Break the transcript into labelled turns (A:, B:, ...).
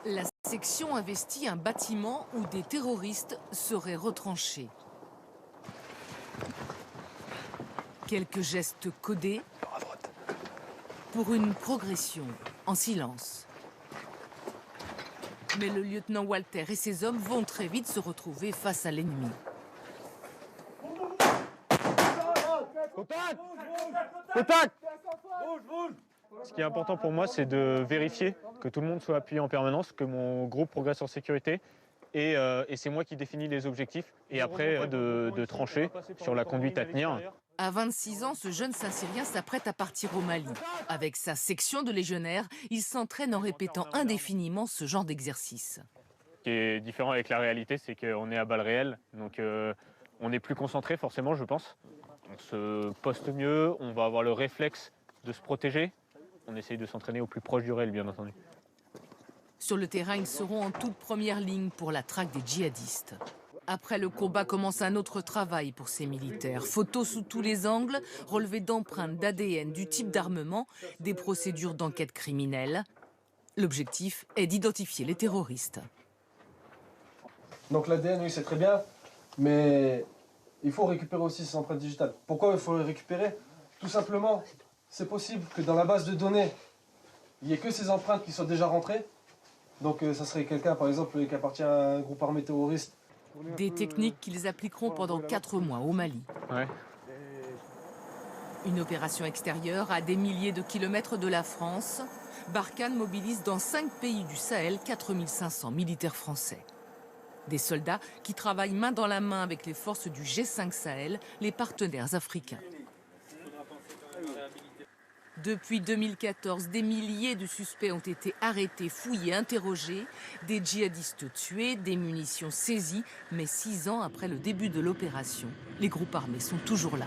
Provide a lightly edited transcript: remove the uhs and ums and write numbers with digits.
A: La section investit un bâtiment où des terroristes seraient retranchés. Quelques gestes codés pour une progression en silence. Mais le lieutenant Walter et ses hommes vont très vite se retrouver face à l'ennemi.
B: Contact! Contact! Ce qui est important pour moi, c'est de vérifier que tout le monde soit appuyé en permanence, que mon groupe progresse en sécurité. Et c'est moi qui définis les objectifs. Et après, de trancher sur la conduite à tenir.
A: À 26 ans, ce jeune Saint-Syrien s'apprête à partir au Mali. Avec sa section de légionnaires, il s'entraîne en répétant indéfiniment ce genre d'exercice.
B: Ce qui est différent avec la réalité, c'est qu'on est à balles réelles. Donc on est plus concentré forcément, je pense. On se poste mieux, on va avoir le réflexe de se protéger. On essaye de s'entraîner au plus proche du réel, bien entendu.
A: Sur le terrain, ils seront en toute première ligne pour la traque des djihadistes. Après le combat commence un autre travail pour ces militaires. Photos sous tous les angles, relevés d'empreintes d'ADN du type d'armement, des procédures d'enquête criminelle. L'objectif est d'identifier les terroristes.
C: Donc l'ADN, oui, c'est très bien, mais il faut récupérer aussi ces empreintes digitales. Pourquoi il faut les récupérer? Tout simplement, c'est possible que dans la base de données, il n'y ait que ces empreintes qui soient déjà rentrées. Donc ça serait quelqu'un, par exemple, qui appartient à un groupe armé terroriste.
A: Des techniques qu'ils appliqueront pendant 4 mois au Mali.
B: Ouais.
A: Une opération extérieure à des milliers de kilomètres de la France. Barkhane mobilise dans 5 pays du Sahel 4500 militaires français. Des soldats qui travaillent main dans la main avec les forces du G5 Sahel, les partenaires africains. Depuis 2014, des milliers de suspects ont été arrêtés, fouillés, interrogés, des djihadistes tués, des munitions saisies, mais 6 ans après le début de l'opération, les groupes armés sont toujours là.